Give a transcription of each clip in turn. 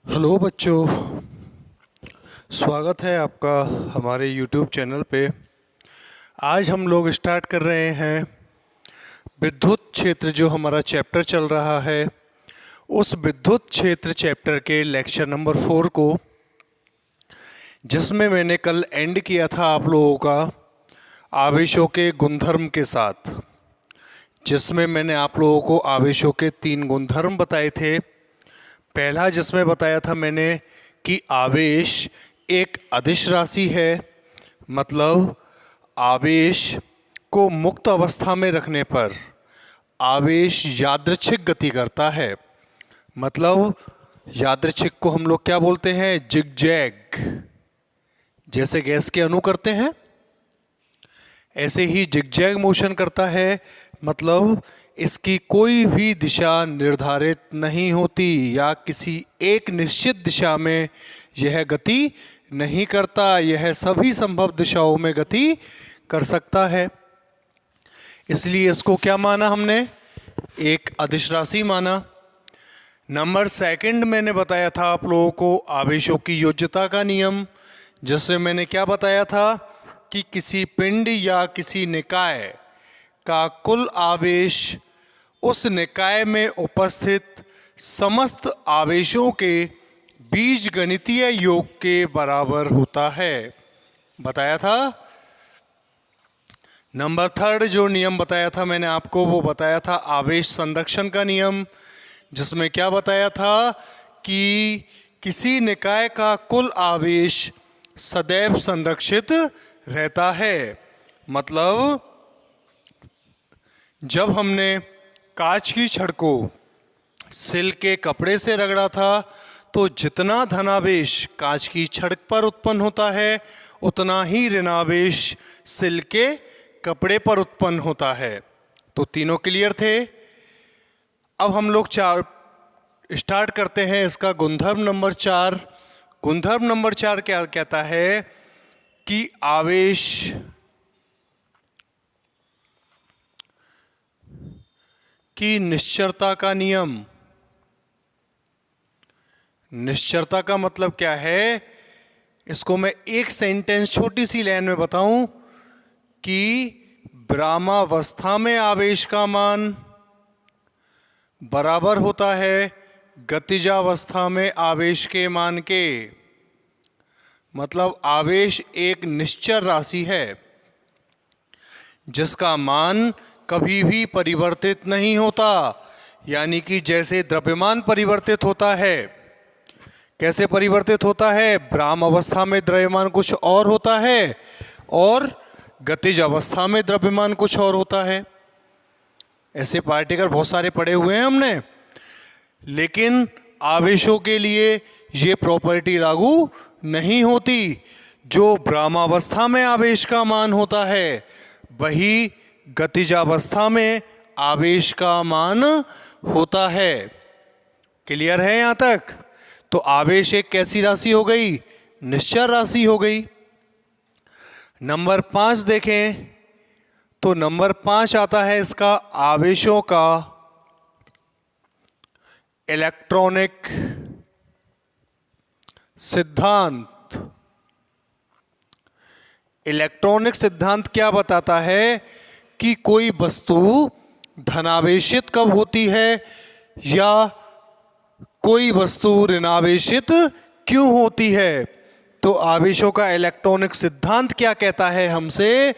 Hello बच्चों, स्वागत है आपका हमारे YouTube चैनल पे। आज हम लोग स्टार्ट कर रहे हैं विद्युत क्षेत्र। जो हमारा चैप्टर चल रहा है उस विद्युत क्षेत्र चैप्टर के लेक्चर नंबर 4 को, जिसमें मैंने कल एंड किया था आप लोगों का आवेशों के गुणधर्म के साथ, जिसमें मैंने आप लोगों को आवेशों के 3 गुणधर्म बताए थे। पहला जिसमें बताया था मैंने कि आवेश एक अदिश राशि है, मतलब आवेश को मुक्त अवस्था में रखने पर आवेश यादृच्छिक गति करता है। मतलब यादृच्छिक को हम लोग क्या बोलते हैं? जिगजैग। जैसे गैस के अणु करते हैं ऐसे ही जिगजैग मोशन करता है। मतलब इसकी कोई भी दिशा निर्धारित नहीं होती या किसी एक निश्चित दिशा में यह गति नहीं करता। यह सभी संभव दिशाओं में गति कर सकता है। इसलिए इसको क्या माना हमने? एक अदिश राशि माना। नंबर 2 मैंने बताया था आप लोगों को आवेशों की योज्यता का नियम, जिससे मैंने क्या बताया था कि किसी पिंड या किसी निकाय का कुल आवेश उस निकाय में उपस्थित समस्त आवेशों के बीजगणितीय योग के बराबर होता है, बताया था। नंबर 3 जो नियम बताया था मैंने आपको, वो बताया था आवेश संरक्षण का नियम, जिसमें क्या बताया था कि किसी निकाय का कुल आवेश सदैव संरक्षित रहता है। मतलब जब हमने कांच की छड़ को सिल के कपड़े से रगड़ा था तो जितना धनावेश कांच की छड़ पर उत्पन्न होता है उतना ही ऋणावेश सिल के कपड़े पर उत्पन्न होता है। तो तीनों क्लियर थे। अब हम लोग स्टार्ट करते हैं इसका गुणधर्म नंबर 4। गुणधर्म नंबर 4 क्या कहता है कि आवेश की निश्चरता का नियम। निश्चरता का मतलब क्या है? इसको मैं एक सेंटेंस छोटी सी लाइन में बताऊं कि विरामावस्था में आवेश का मान बराबर होता है गतिजावस्था में आवेश के मान के। मतलब आवेश एक निश्चर राशि है जिसका मान कभी भी परिवर्तित नहीं होता। यानी कि जैसे द्रव्यमान परिवर्तित होता है, कैसे परिवर्तित होता है? विराम अवस्था में द्रव्यमान कुछ और होता है और गतिज अवस्था में द्रव्यमान कुछ और होता है। ऐसे पार्टिकल बहुत सारे पढ़े हुए हैं हमने, लेकिन आवेशों के लिए ये प्रॉपर्टी लागू नहीं होती। जो विरामावस्था में आवेश का मान होता है वही गतिजावस्था में आवेश का मान होता है। क्लियर है यहां तक? तो आवेश एक कैसी राशि हो गई? निश्चर राशि हो गई। नंबर 5 देखें तो नंबर 5 आता है इसका आवेशों का इलेक्ट्रॉनिक सिद्धांत। इलेक्ट्रॉनिक सिद्धांत क्या बताता है कि कोई वस्तु धनावेशित कब होती है या कोई वस्तु ऋणावेशित क्यों होती है। तो आवेशों का इलेक्ट्रॉनिक सिद्धांत क्या कहता है हमसे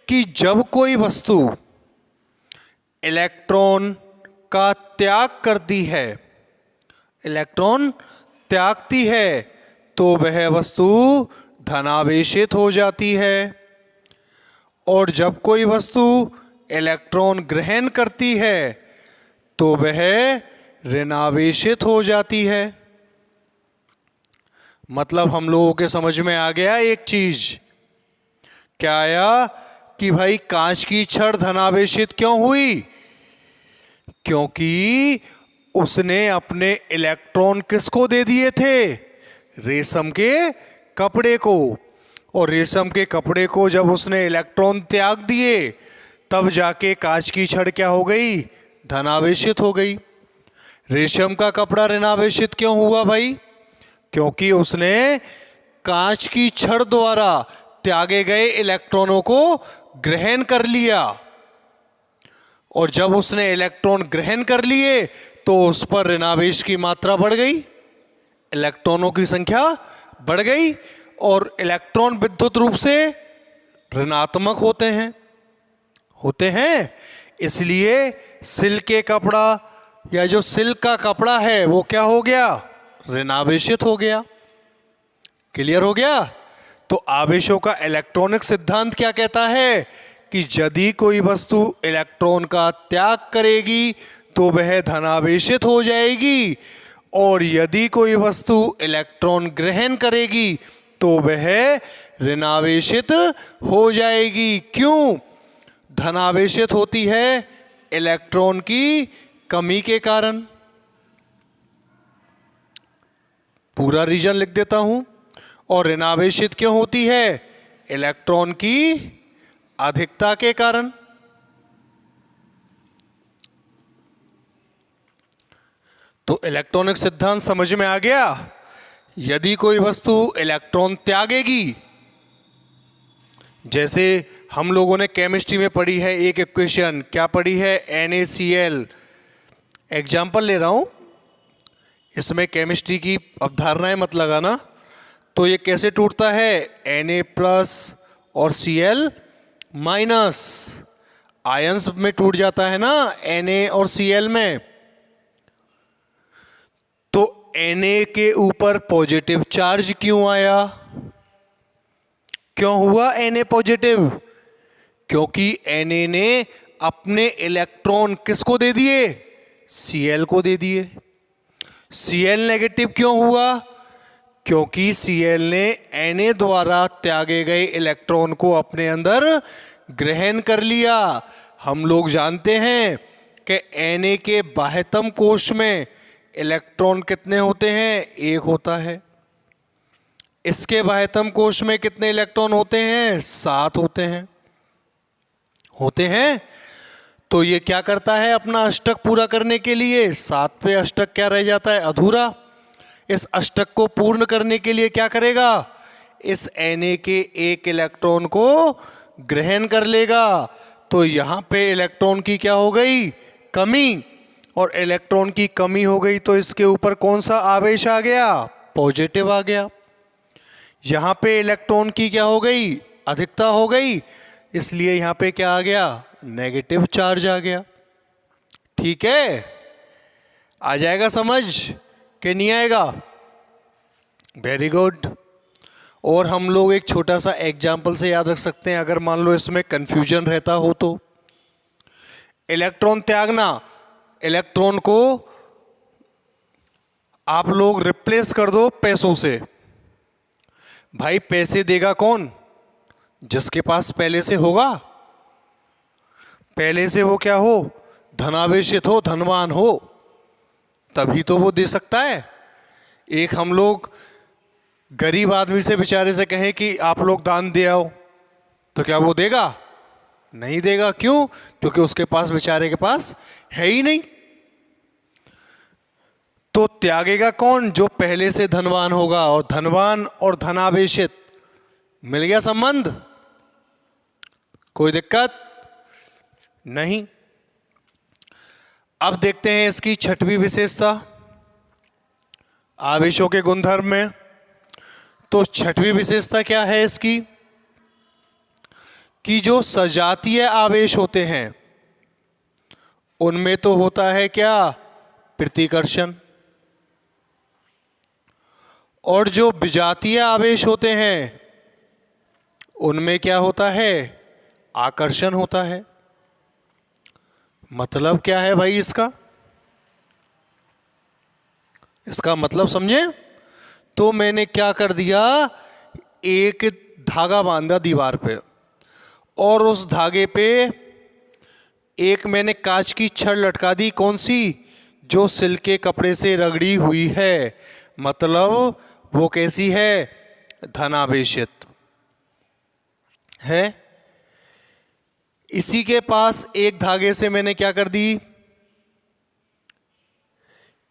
कि जब कोई वस्तु इलेक्ट्रॉन का त्याग करती है, इलेक्ट्रॉन त्यागती है, तो वह वस्तु धनावेशित हो जाती है। और जब कोई वस्तु इलेक्ट्रॉन ग्रहण करती है तो वह ऋणावेशित हो जाती है। मतलब हम लोगों के समझ में आ गया एक चीज। क्या आया कि भाई कांच की छड़ धनावेशित क्यों हुई? क्योंकि उसने अपने इलेक्ट्रॉन किसको दे दिए थे? रेशम के कपड़े को। और रेशम के कपड़े को जब उसने इलेक्ट्रॉन त्याग दिए तब जाके कांच की छड़ क्या हो गई? धनावेशित हो गई। रेशम का कपड़ा ऋणावेशित क्यों हुआ भाई? क्योंकि उसने कांच की छड़ द्वारा त्यागे गए इलेक्ट्रॉनों को ग्रहण कर लिया, और जब उसने इलेक्ट्रॉन ग्रहण कर लिए तो उस पर ऋणावेश की मात्रा बढ़ गई, इलेक्ट्रॉनों की संख्या बढ़ गई, और इलेक्ट्रॉन विद्युत रूप से ऋणात्मक होते हैं। इसलिए सिल्क के कपड़ा या जो सिल्क का कपड़ा है वो क्या हो गया, ऋणावेशित हो गया। क्लियर हो गया। तो आवेशों का इलेक्ट्रॉनिक सिद्धांत क्या कहता है कि यदि कोई वस्तु इलेक्ट्रॉन का त्याग करेगी तो वह धनावेशित हो जाएगी, और यदि कोई वस्तु इलेक्ट्रॉन ग्रहण करेगी तो वह ऋणावेशित हो जाएगी। क्यों धनावेशित होती है? इलेक्ट्रॉन की कमी के कारण। पूरा रीजन लिख देता हूं। और ऋणावेशित क्यों होती है? इलेक्ट्रॉन की अधिकता के कारण। तो इलेक्ट्रॉनिक सिद्धांत समझ में आ गया। यदि कोई वस्तु इलेक्ट्रॉन त्यागेगी, जैसे हम लोगों ने केमिस्ट्री में पढ़ी है एक इक्वेशन, क्या पढ़ी है, NaCl। एग्जाम्पल ले रहा हूं, इसमें केमिस्ट्री की अवधारणाएं मत लगाना। तो ये कैसे टूटता है, Na+ और Cl- आयंस में टूट जाता है ना Na और Cl में। तो Na के ऊपर पॉजिटिव चार्ज क्यों आया, क्यों हुआ Na पॉजिटिव? क्योंकि Na ने अपने इलेक्ट्रॉन किसको दे दिए, Cl को दे दिए। Cl नेगेटिव क्यों हुआ? क्योंकि Cl ने Na द्वारा त्यागे गए इलेक्ट्रॉन को अपने अंदर ग्रहण कर लिया। हम लोग जानते हैं कि Na के बाह्यतम कोश में इलेक्ट्रॉन कितने होते हैं, एक होता है। इसके बाह्यतम कोश में कितने इलेक्ट्रॉन होते हैं, 7 होते हैं। तो ये क्या करता है, अपना अष्टक पूरा करने के लिए 7 पे अष्टक क्या रह जाता है, अधूरा। इस अष्टक को पूर्ण करने के लिए क्या करेगा, इस Na के एक इलेक्ट्रॉन को ग्रहण कर लेगा। तो यहां पे इलेक्ट्रॉन की क्या हो गई, कमी, और इलेक्ट्रॉन की कमी हो गई तो इसके ऊपर कौन सा आवेश आ गया, पॉजिटिव आ गया। यहां पे इलेक्ट्रॉन की क्या हो गई, अधिकता हो गई, इसलिए यहां पे क्या आ गया, नेगेटिव चार्ज आ गया। ठीक है, आ जाएगा समझ कि नहीं आएगा? Very good. और हम लोग एक छोटा सा एग्जाम्पल से याद रख सकते हैं, अगर मान लो इसमें कंफ्यूजन रहता हो तो। इलेक्ट्रॉन त्यागना, इलेक्ट्रॉन को आप लोग रिप्लेस कर दो पैसों से। भाई पैसे देगा कौन, जिसके पास पहले से होगा, पहले से वो क्या हो, धनावेशित हो, धनवान हो, तभी तो वो दे सकता है। एक हम लोग गरीब आदमी से, बेचारे से कहें कि आप लोग दान दे आओ, तो क्या वो देगा, नहीं देगा। क्यों? क्योंकि उसके पास, बेचारे के पास है ही नहीं। तो त्यागेगा कौन, जो पहले से धनवान होगा। और धनवान और धनावेशित मिल गया संबंध, कोई दिक्कत नहीं। अब देखते हैं इसकी छठवीं विशेषता आवेशों के गुणधर्म में। तो छठवीं विशेषता क्या है इसकी, कि जो सजातीय आवेश होते हैं उनमें तो होता है क्या, प्रतिकर्षण, और जो विजातीय आवेश होते हैं उनमें क्या होता है, आकर्षण होता है। मतलब क्या है भाई इसका, इसका मतलब समझे? तो मैंने क्या कर दिया, एक धागा बांधा दीवार पे, और उस धागे पे एक मैंने कांच की छड़ लटका दी, कौन सी, जो सिल्क के कपड़े से रगड़ी हुई है। मतलब वो कैसी है, धनावेशित है। इसी के पास एक धागे से मैंने क्या कर दी,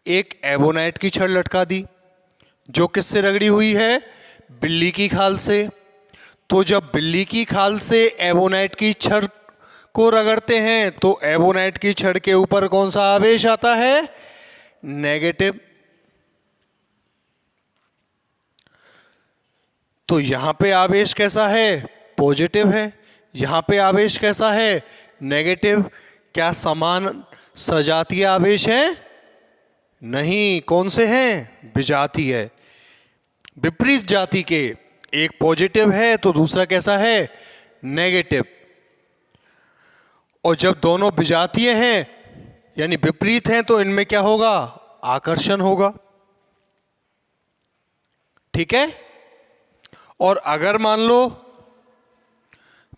एक एबोनाइट की छड़ लटका दी, जो किससे रगड़ी हुई है? बिल्ली की खाल से। तो जब बिल्ली की खाल से एबोनाइट की छड़ को रगड़ते हैं तो एबोनाइट की छड़ के ऊपर कौन सा आवेश आता है? नेगेटिव। तो यहां पे आवेश कैसा है? पॉजिटिव है। यहां पे आवेश कैसा है? नेगेटिव। क्या समान सजातीय आवेश हैं? नहीं। कौन से हैं? विजातीय। विपरीत जाति के, एक पॉजिटिव है तो दूसरा कैसा है? नेगेटिव। और जब दोनों विजातीय हैं यानी विपरीत हैं तो इनमें क्या होगा? आकर्षण होगा। ठीक है। और अगर मान लो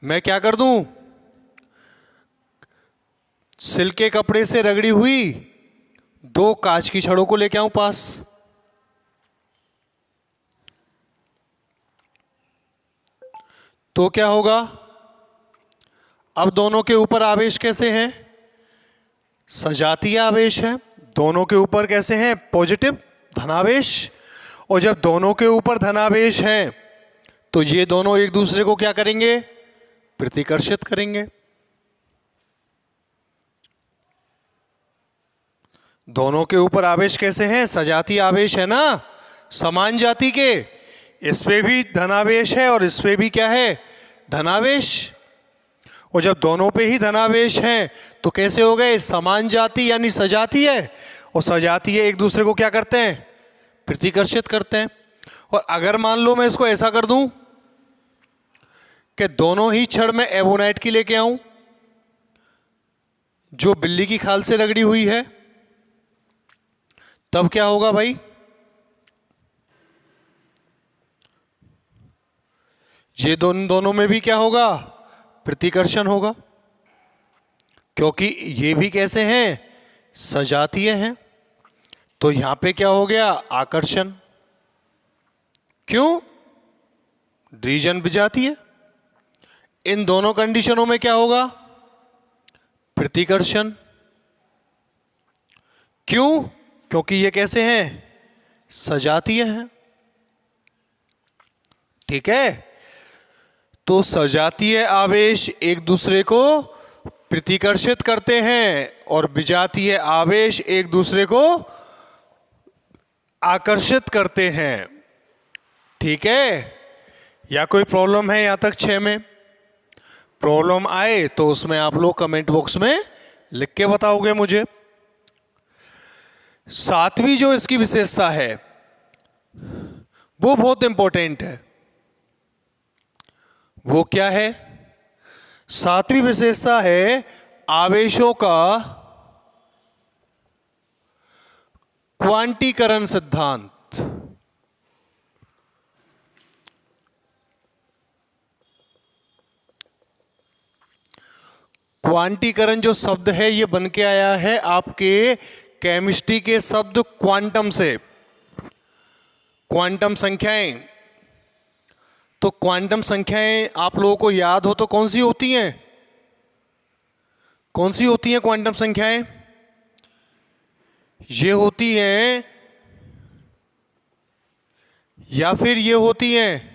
मैं क्या कर दूं, सिल्क के कपड़े से रगड़ी हुई दो कांच की छड़ों को लेके आऊं पास, तो क्या होगा? अब दोनों के ऊपर आवेश कैसे हैं? सजातीय आवेश है। दोनों के ऊपर कैसे हैं? पॉजिटिव, धनावेश। और जब दोनों के ऊपर धनावेश हैं तो ये दोनों एक दूसरे को क्या करेंगे? प्रतिकर्षित करेंगे। दोनों के ऊपर आवेश कैसे हैं? सजातीय आवेश है ना, समान जाति के। इस पे भी धनावेश है और इस पे भी क्या है? धनावेश। और जब दोनों पे ही धनावेश हैं तो कैसे हो गए? समान जाति यानी सजातीय है। और सजातीय एक दूसरे को क्या करते हैं? प्रतिकर्षित करते हैं। और अगर मान लो मैं इसको ऐसा कर दूं कि दोनों ही छड़ में एबोनाइट की लेके आऊं जो बिल्ली की खाल से रगड़ी हुई है, तब क्या होगा भाई? ये दोनों में भी क्या होगा? प्रतिकर्षण होगा। क्योंकि ये भी कैसे हैं? सजातीय हैं। तो यहां पे क्या हो गया? आकर्षण। क्यों? रीजन विजातीय। इन दोनों कंडीशनों में क्या होगा? प्रतिकर्षण। क्यों? क्योंकि ये कैसे हैं? सजातीय हैं। ठीक है। तो सजातीय आवेश एक दूसरे को प्रतिकर्षित करते हैं और विजातीय आवेश एक दूसरे को आकर्षित करते हैं। ठीक है। या कोई प्रॉब्लम है यहां तक 6 में? प्रॉब्लम आए तो उसमें आप लोग कमेंट बॉक्स में लिख के बताओगे मुझे। 7वीं जो इसकी विशेषता है वो बहुत इंपॉर्टेंट है। वो क्या है? 7वीं विशेषता है आवेशों का क्वांटीकरण सिद्धांत। क्वांटीकरण जो शब्द है ये बन के आया है आपके केमिस्ट्री के शब्द क्वांटम से। क्वांटम संख्याएं, तो क्वांटम संख्याएं आप लोगों को याद हो तो कौन सी होती हैं? कौन सी होती हैं क्वांटम संख्याएं? ये होती हैं या फिर ये होती हैं?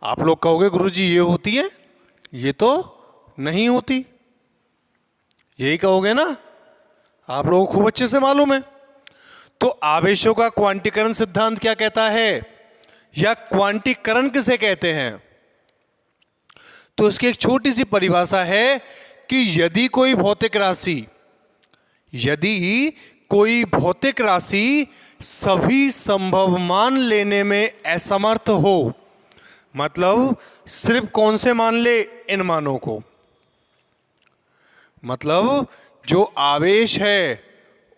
आप लोग कहोगे गुरुजी ये होती है, ये तो नहीं होती। यही कहोगे ना? आप लोगों को खूब अच्छे से मालूम है। तो आवेशों का क्वांटीकरण सिद्धांत क्या कहता है, या क्वांटीकरण किसे कहते हैं? तो इसकी एक छोटी सी परिभाषा है कि यदि कोई भौतिक राशि सभी संभव मान लेने में असमर्थ हो, मतलब सिर्फ कौन से मान ले? इन मानों को। मतलब जो आवेश है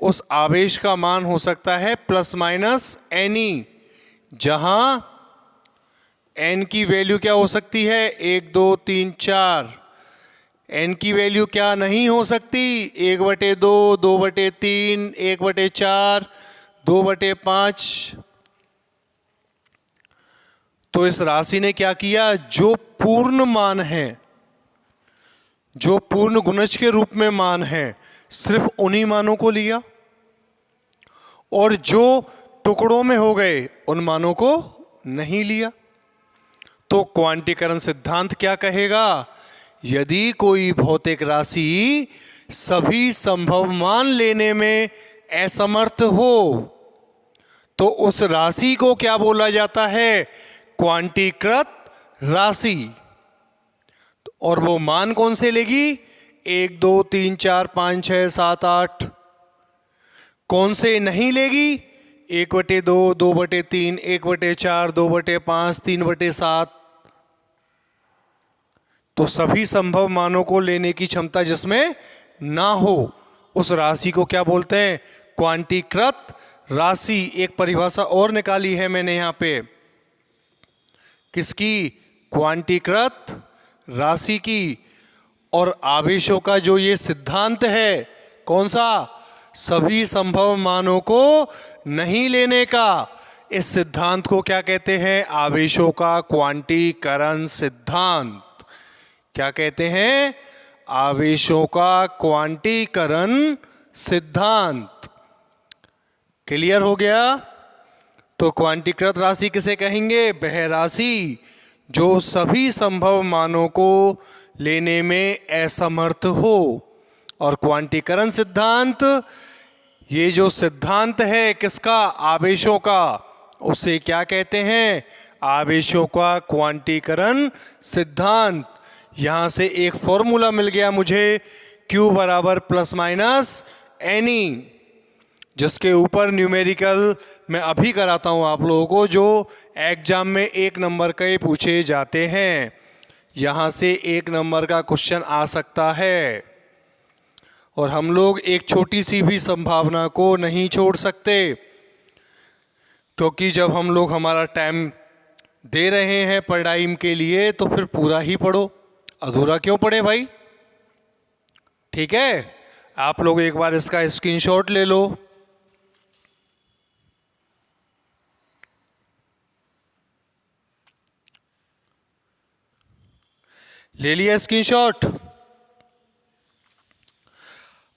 उस आवेश का मान हो सकता है प्लस माइनस एनी, जहां एन की वैल्यू क्या हो सकती है? 1 2 3 4। एन की वैल्यू क्या नहीं हो सकती? 1/2, 2/3, 1/4, 2/5। तो इस राशि ने क्या किया? जो पूर्ण मान है, जो पूर्ण गुणज के रूप में मान है सिर्फ उन्हीं मानों को लिया, और जो टुकड़ों में हो गए उन मानों को नहीं लिया। तो क्वांटीकरण सिद्धांत क्या कहेगा? यदि कोई भौतिक राशि सभी संभव मान लेने में असमर्थ हो तो उस राशि को क्या बोला जाता है? क्वांटीकृत राशि। और वो मान कौन से लेगी? 1 2 3 4 5 6 7 8। कौन से नहीं लेगी? 1/2, 2/3, 1/4, 2/5, 3/7। तो सभी संभव मानों को लेने की क्षमता जिसमें ना हो उस राशि को क्या बोलते हैं? क्वांटीकृत राशि। एक परिभाषा और निकाली है मैंने यहां पे, किसकी? क्वांटीकृत राशि की। और आवेशों का जो ये सिद्धांत है, कौन सा? सभी संभव मानों को नहीं लेने का। इस सिद्धांत को क्या कहते हैं? आवेशों का क्वांटीकरण सिद्धांत। क्या कहते हैं? आवेशों का क्वांटीकरण सिद्धांत। क्लियर हो गया? तो क्वांटीकृत राशि किसे कहेंगे? वह राशि जो सभी संभव मानों को लेने में असमर्थ हो। और क्वांटीकरण सिद्धांत, ये जो सिद्धांत है किसका? आवेशों का, उसे क्या कहते हैं? आवेशों का क्वांटीकरण सिद्धांत। यहां से एक फॉर्मूला मिल गया मुझे, Q बराबर प्लस माइनस NE, जिसके ऊपर न्यूमेरिकल मैं अभी कराता हूं आप लोगों को, जो एग्जाम में 1 नंबर के पूछे जाते हैं। यहां से 1 नंबर का क्वेश्चन आ सकता है। और हम लोग एक छोटी सी भी संभावना को नहीं छोड़ सकते, क्योंकि जब हम लोग हमारा टाइम दे रहे हैं पढ़ाई के लिए तो फिर पूरा ही पढ़ो, अधूरा क्यों पढ़े भाई? ठीक है, आप लोग एक बार इसका स्क्रीनशॉट ले लो। ले लिया स्क्रीनशॉट?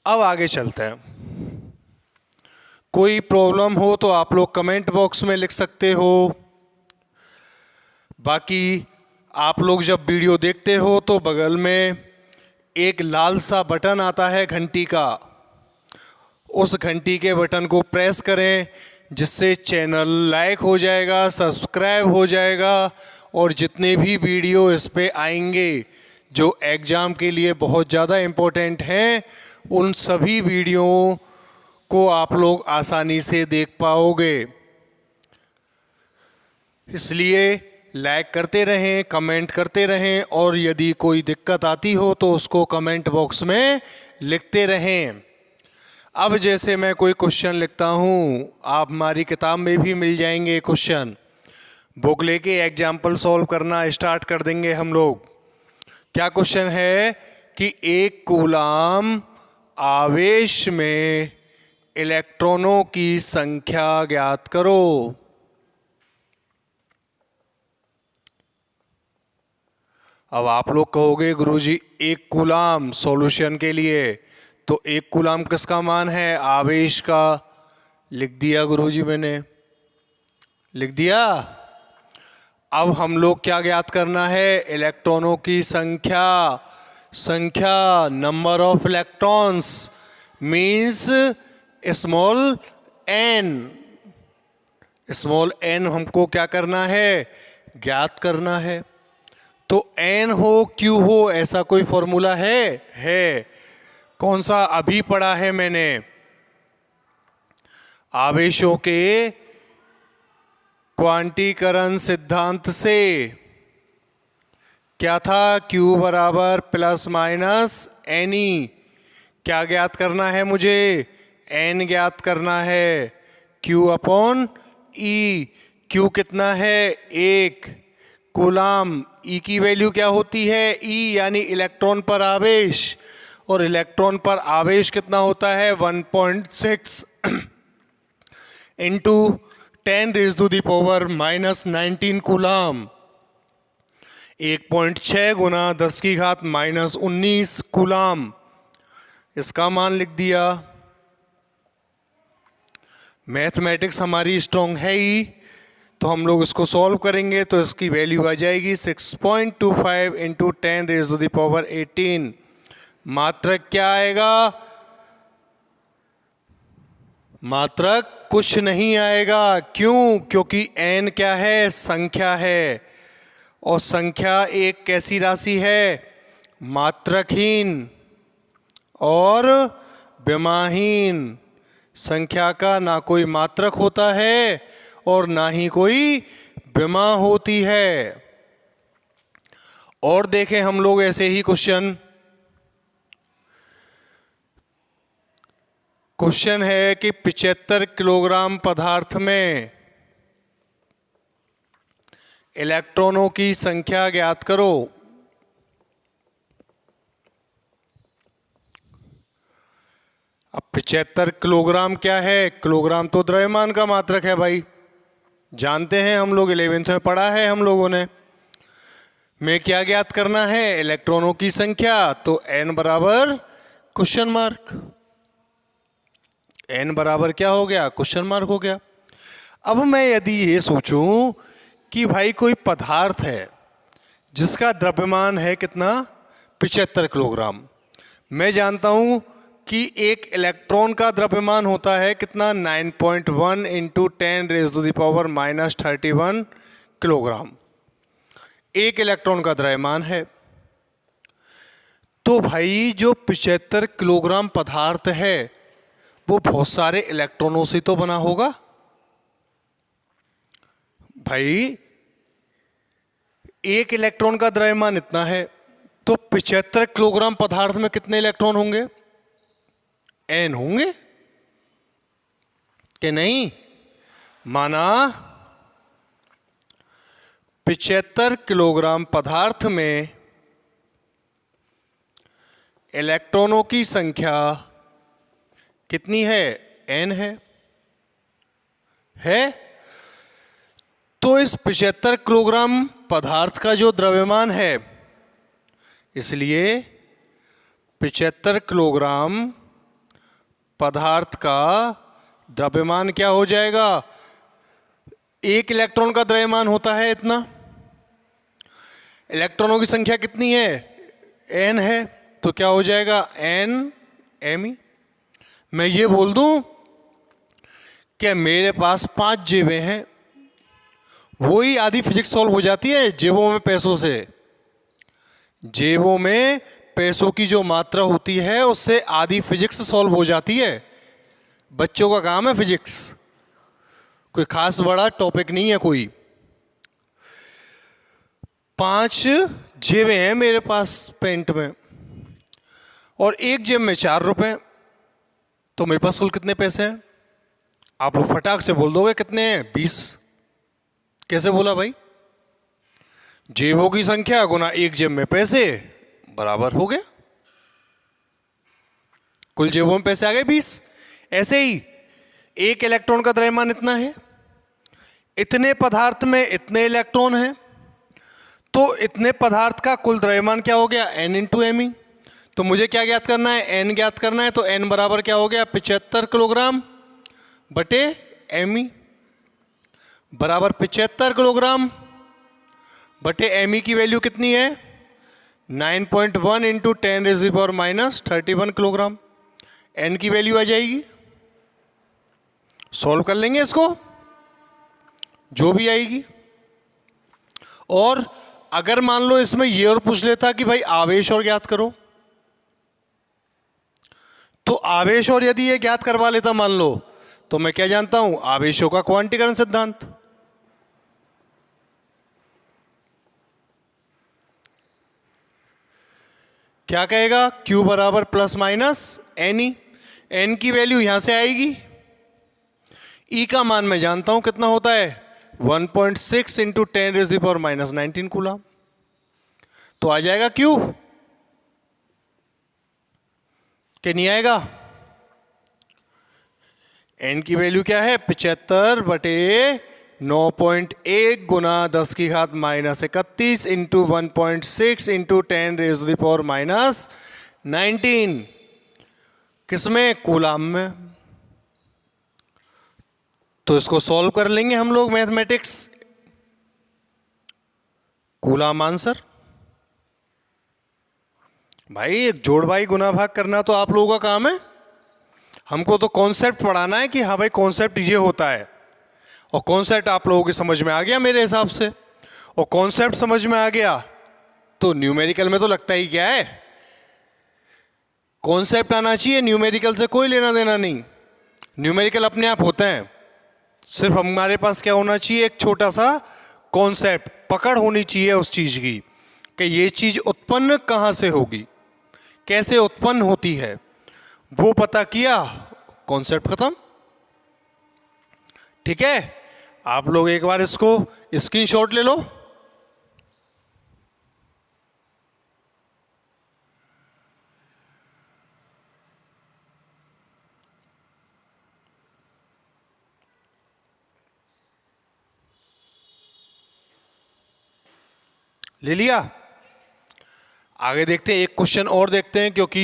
अब आगे चलते हैं। कोई प्रॉब्लम हो तो आप लोग कमेंट बॉक्स में लिख सकते हो। बाकी आप लोग जब वीडियो देखते हो तो बगल में एक लाल सा बटन आता है घंटी का, उस घंटी के बटन को प्रेस करें, जिससे चैनल लाइक हो जाएगा, सब्सक्राइब हो जाएगा, और जितने भी वीडियो इस पे आएंगे जो एग्ज़ाम के लिए बहुत ज़्यादा इम्पोर्टेंट हैं, उन सभी वीडियो को आप लोग आसानी से देख पाओगे। इसलिए लाइक करते रहें, कमेंट करते रहें, और यदि कोई दिक्कत आती हो तो उसको कमेंट बॉक्स में लिखते रहें। अब जैसे मैं कोई क्वेश्चन लिखता हूँ, आप हमारी किताब में भी मिल जाएंगे क्वेश्चन, बुक लेके एग्जाम्पल सॉल्व करना स्टार्ट कर देंगे हम लोग। क्या क्वेश्चन है कि 1 कूलाम आवेश में इलेक्ट्रॉनों की संख्या ज्ञात करो। अब आप लोग कहोगे गुरुजी 1 कूलाम सॉल्यूशन के लिए, तो 1 कूलाम किसका मान है? आवेश का। लिख दिया गुरुजी, मैंने लिख दिया। अब हम लोग क्या ज्ञात करना है? इलेक्ट्रॉनों की संख्या। संख्या, number of electrons, means small n। Small n हमको क्या करना है? ज्ञात करना है। तो n हो q हो ऐसा कोई फॉर्मूला है? कौन सा? अभी पढ़ा है मैंने। आवेशों के क्वांटीकरण सिद्धांत से क्या था? Q बराबर प्लस माइनस NE। क्या ज्ञात करना है मुझे? N ज्ञात करना है, Q अपॉन E। Q कितना है? 1 कूलाम। E की वैल्यू क्या होती है? E यानी इलेक्ट्रॉन पर आवेश, और इलेक्ट्रॉन पर आवेश कितना होता है? 1.6 इंटू 10⁻⁻⁹ कूलाम। 1.6 गुना 10 की घात -19 कूलाम, इसका मान लिख दिया। मैथमेटिक्स हमारी स्ट्रांग है ही, तो हम लोग इसको सॉल्व करेंगे तो इसकी वैल्यू आ जाएगी 6.25 इंटू 10⁻18। मात्रक क्या आएगा? मात्रक कुछ नहीं आएगा। क्यों? क्योंकि n क्या है? संख्या है, और संख्या एक कैसी राशि है? मात्रकहीन और विमाहीन। संख्या का ना कोई मात्रक होता है और ना ही कोई विमा होती है। और देखें हम लोग ऐसे ही क्वेश्चन है कि 75 किलोग्राम पदार्थ में इलेक्ट्रॉनों की संख्या ज्ञात करो। अब 75 किलोग्राम क्या है? किलोग्राम तो द्रव्यमान का मात्रक है भाई, जानते हैं हम लोग, 11th में पढ़ा है हम लोगों ने। में क्या ज्ञात करना है? इलेक्ट्रॉनों की संख्या। तो n बराबर क्वेश्चन मार्क, n बराबर क्या हो गया? क्वेश्चन मार्क हो गया। अब मैं यदि ये सोचूं कि भाई कोई पदार्थ है जिसका द्रव्यमान है कितना? 75 किलोग्राम। मैं जानता हूं कि एक इलेक्ट्रॉन का द्रव्यमान होता है कितना? 9.1 इंटू 10⁻³ किलोग्राम। एक इलेक्ट्रॉन का द्रव्यमान है। तो भाई जो 75 किलोग्राम पदार्थ है वो बहुत सारे इलेक्ट्रॉनों से तो बना होगा। भाई एक इलेक्ट्रॉन का द्रव्यमान इतना है, तो 75 किलोग्राम पदार्थ में कितने इलेक्ट्रॉन होंगे? n होंगे कि नहीं? माना 75 किलोग्राम पदार्थ में इलेक्ट्रॉनों की संख्या कितनी है? n है। तो इस 75 किलोग्राम पदार्थ का जो द्रव्यमान है, इसलिए 75 किलोग्राम पदार्थ का द्रव्यमान क्या हो जाएगा? एक इलेक्ट्रॉन का द्रव्यमान होता है इतना, इलेक्ट्रॉनों की संख्या कितनी है? n है। तो क्या हो जाएगा? n me। मैं ये बोल दूं कि मेरे पास 5 जेबें हैं, वही आधी फिजिक्स सॉल्व हो जाती है जेबों में पैसों से। जेबों में पैसों की जो मात्रा होती है उससे आधी फिजिक्स सॉल्व हो जाती है। बच्चों का काम है फिजिक्स, कोई खास बड़ा टॉपिक नहीं है कोई। 5 जेबें हैं मेरे पास पेंट में, और एक जेब में 4 रुपए, तो मेरे पास कुल कितने पैसे हैं? आप लोग फटाक से बोल दोगे कितने हैं? 20। कैसे बोला भाई? जेबों की संख्या गुना एक जेब में पैसे बराबर हो गया, कुल जेबों में पैसे आ गए 20। ऐसे ही एक इलेक्ट्रॉन का द्रव्यमान इतना है, इतने पदार्थ में इतने इलेक्ट्रॉन हैं, तो इतने पदार्थ का कुल द्रव्यमान क्या हो गया? n into M. तो मुझे क्या ज्ञात करना है? n ज्ञात करना है। तो n बराबर क्या हो गया? 75 किलोग्राम बटे एम बराबर 75 किलोग्राम बटे एम की वैल्यू कितनी है? 9.1 इंटू 10⁻³ किलोग्राम। n की वैल्यू आ जाएगी, सॉल्व कर लेंगे इसको, जो भी आएगी। और अगर मान लो इसमें ये और पूछ लेता कि भाई आवेश और ज्ञात करो, तो आवेश और यदि ये ज्ञात करवा लेता मान लो, तो मैं क्या जानता हूं? आवेशों का क्वांटीकरण सिद्धांत। क्या कहेगा? Q बराबर प्लस माइनस NE। n की वैल्यू यहां से आएगी, E का मान मैं जानता हूं कितना होता है? 1.6 इंटू 10⁻⁻19 कूलम। तो आ जाएगा Q कि नहीं आएगा? n की वैल्यू क्या है? 75 बटे 9.1 गुना 10 की घात -31 into 1.6 into 10 raise to the power -19। किसमें? कूलाम में। तो इसको सॉल्व कर लेंगे हम लोग मैथमेटिक्स। Coulomb answer. भाई जोड़ भाई गुना भाग करना तो आप लोगों का काम है। हमको तो कॉन्सेप्ट पढ़ाना है कि हाँ भाई कॉन्सेप्ट ये होता है, और कॉन्सेप्ट आप लोगों की समझ में आ गया मेरे हिसाब से। और कॉन्सेप्ट समझ में आ गया तो न्यूमेरिकल में तो लगता ही क्या है, कॉन्सेप्ट आना चाहिए। न्यूमेरिकल से कोई लेना देना नहीं, न्यूमेरिकल अपने आप होते हैं। सिर्फ हमारे पास क्या होना चाहिए, एक छोटा सा कॉन्सेप्ट, पकड़ होनी चाहिए उस चीज की कि ये चीज उत्पन्न कहां से होगी, कैसे उत्पन्न होती है, वो पता किया, कॉन्सेप्ट खत्म। ठीक है, आप लोग एक बार इसको स्क्रीनशॉट ले लो। ले लिया? आगे देखते हैं, एक क्वेश्चन और देखते हैं, क्योंकि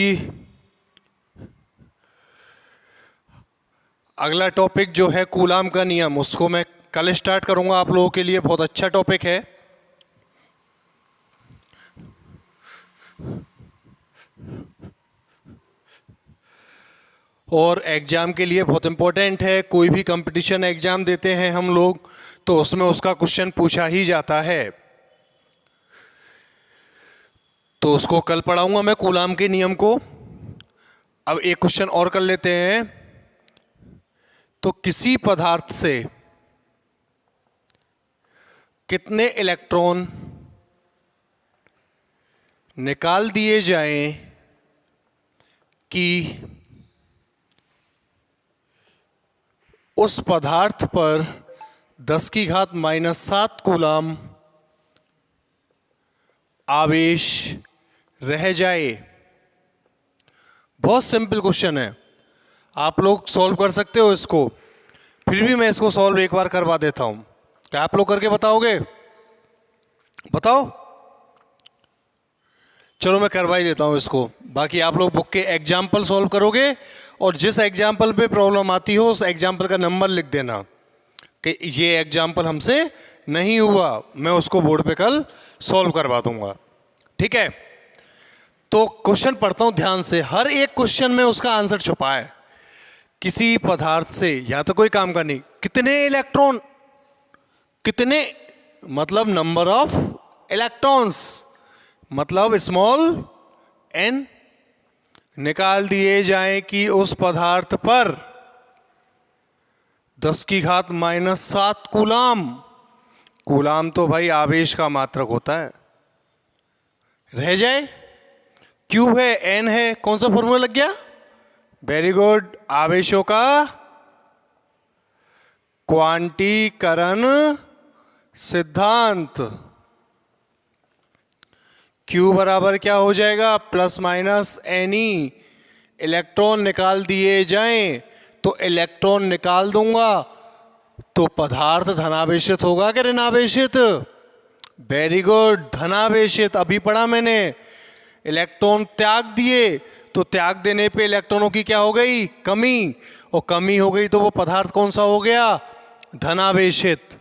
अगला टॉपिक जो है कूलाम का नियम, उसको मैं कल स्टार्ट करूंगा आप लोगों के लिए। बहुत अच्छा टॉपिक है और एग्जाम के लिए बहुत इंपॉर्टेंट है। कोई भी कंपटीशन एग्जाम देते हैं हम लोग तो उसमें उसका क्वेश्चन पूछा ही जाता है। तो उसको कल पढ़ाऊंगा मैं, कूलाम के नियम को। अब एक क्वेश्चन और कर लेते हैं। तो किसी पदार्थ से कितने इलेक्ट्रॉन निकाल दिए जाएं कि उस पदार्थ पर 10 की घात -7 कूलाम आवेश रह जाए? बहुत सिंपल क्वेश्चन है, आप लोग सॉल्व कर सकते हो इसको। फिर भी मैं इसको सॉल्व एक बार करवा देता हूं। क्या आप लोग करके बताओगे? बताओ। चलो मैं करवा ही देता हूं इसको, बाकी आप लोग बुक के एग्जाम्पल सॉल्व करोगे और जिस एग्जाम्पल पे प्रॉब्लम आती हो उस एग्जाम्पल का नंबर लिख देना कि ये एग्जाम्पल हमसे नहीं हुआ, मैं उसको बोर्ड पे कल सॉल्व करवा दूंगा। ठीक है, तो क्वेश्चन पढ़ता हूं ध्यान से। हर एक क्वेश्चन में उसका आंसर छुपा है। किसी पदार्थ से, या तो कोई काम का नहीं, कितने इलेक्ट्रॉन, कितने मतलब नंबर ऑफ इलेक्ट्रॉन्स, मतलब स्मॉल एन, निकाल दिए जाएं कि उस पदार्थ पर 10 की घात -7 कूलाम। कूलाम तो भाई आवेश का मात्रक होता है, रह जाए। क्यू है, एन है, कौन सा फॉर्मूला लग गया? वेरी गुड, आवेशों का क्वांटीकरण सिद्धांत। Q बराबर क्या हो जाएगा? Plus minus any. इलेक्ट्रॉन निकाल दिए जाएं तो इलेक्ट्रॉन निकाल दूंगा तो पदार्थ धनावेशित होगा कि ऋणावेशित? Very good, धनावेशित। अभी पढ़ा मैंने, इलेक्ट्रॉन त्याग दिए तो त्याग देने पे इलेक्ट्रॉनों की क्या हो गई? कमी, और कमी हो गई तो वो पदार्थ कौन सा हो गया? धनावेशित।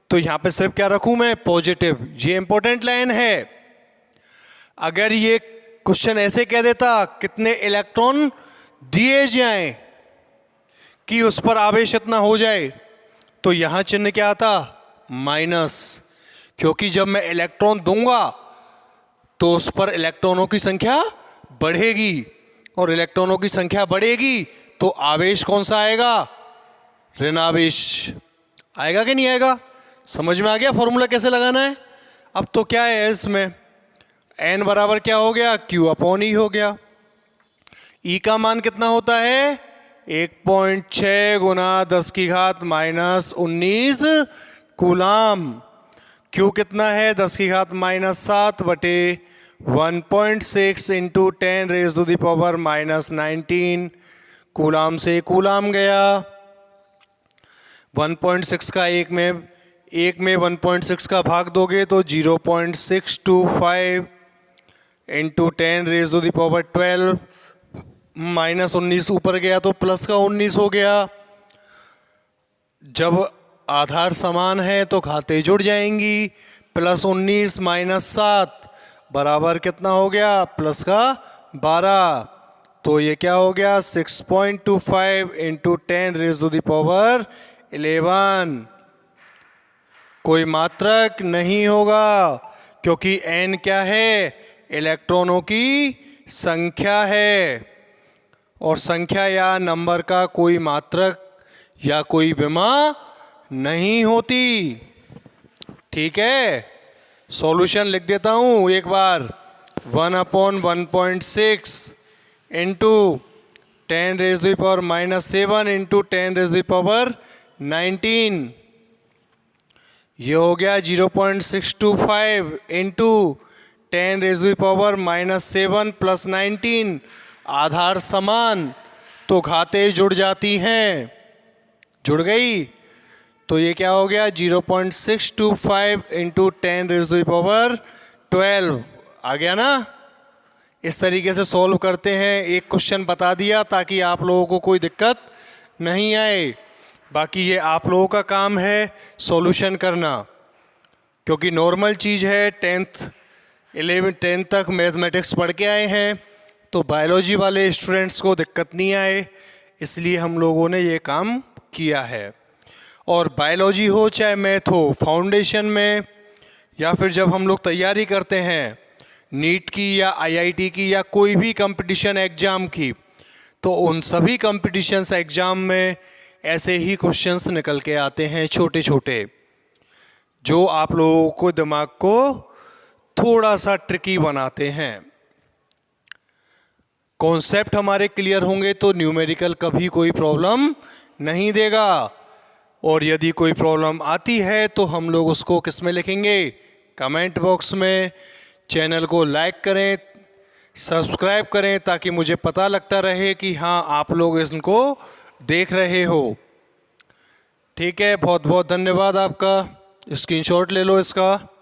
तो यहां पे सिर्फ क्या रखूं मैं? पॉजिटिव। ये इंपॉर्टेंट लाइन है। अगर ये क्वेश्चन ऐसे कह देता कितने इलेक्ट्रॉन दिए जाएं कि उस पर आवेश इतना हो जाए, तो यहां चिन्ह क्या आता? माइनस, क्योंकि जब मैं इलेक्ट्रॉन दूंगा तो उस पर इलेक्ट्रॉनों की संख्या बढ़ेगी, और इलेक्ट्रॉनों की संख्या बढ़ेगी तो आवेश कौन सा आएगा? ऋणावेश आएगा कि नहीं आएगा? समझ में आ गया फॉर्मूला कैसे लगाना है? अब तो क्या है इसमें, n बराबर क्या हो गया? Q अपॉन ई हो गया। E का मान कितना होता है? 1.6 गुना 10 की घात -19 कूलाम। Q कितना है? 10 की घात -7 बटे 1.6 into 10 raise to the power -19 coulomb से कूलाम गया। 1.6 का एक में एक में 1.6 का भाग दोगे तो 0.625 इंटू 10⁻12 माइनस 19 ऊपर गया तो प्लस का 19 हो गया। जब आधार समान है तो घातें जुड़ जाएंगी। प्लस 19 माइनस 7 बराबर कितना हो गया? प्लस का 12। तो ये क्या हो गया? 6.25 इंटू 10⁻11। कोई मात्रक नहीं होगा क्योंकि n क्या है? इलेक्ट्रॉनों की संख्या है और संख्या या नंबर का कोई मात्रक या कोई विमा नहीं होती। ठीक है, सॉल्यूशन लिख देता हूं एक बार। 1/1.6 इंटू 10⁻⁻7 इंटू 10⁻19। ये हो गया 0.625 इंटू 10⁻⁻7 प्लस 19। आधार समान तो घातें जुड़ जाती हैं। जुड़ गई तो ये क्या हो गया? 0.625 इंटू 10⁻12 आ गया ना। इस तरीके से सॉल्व करते हैं। एक क्वेश्चन बता दिया ताकि आप लोगों को कोई दिक्कत नहीं आए। बाकी ये आप लोगों का काम है सॉल्यूशन करना, क्योंकि नॉर्मल चीज़ है। 10th तक मैथमेटिक्स पढ़ के आए हैं तो बायोलॉजी वाले स्टूडेंट्स को दिक्कत नहीं आए, इसलिए हम लोगों ने ये काम किया है। और बायोलॉजी हो चाहे मैथ हो, फाउंडेशन में या फिर जब हम लोग तैयारी करते हैं नीट की या आईआईटी की या कोई भी कंपटीशन एग्ज़ाम की, तो उन सभी कंपटीशन्स एग्ज़ाम में ऐसे ही क्वेश्चंस निकल के आते हैं छोटे छोटे, जो आप लोगों को दिमाग को थोड़ा सा ट्रिकी बनाते हैं। कॉन्सेप्ट हमारे क्लियर होंगे तो न्यूमेरिकल कभी कोई प्रॉब्लम नहीं देगा। और यदि कोई प्रॉब्लम आती है तो हम लोग उसको किस में लिखेंगे? कमेंट बॉक्स में। चैनल को लाइक करें, सब्सक्राइब करें ताकि मुझे पता लगता रहे कि हाँ आप लोग इनको देख रहे हो। ठीक है, बहुत बहुत धन्यवाद आपका। स्क्रीनशॉट ले लो इसका।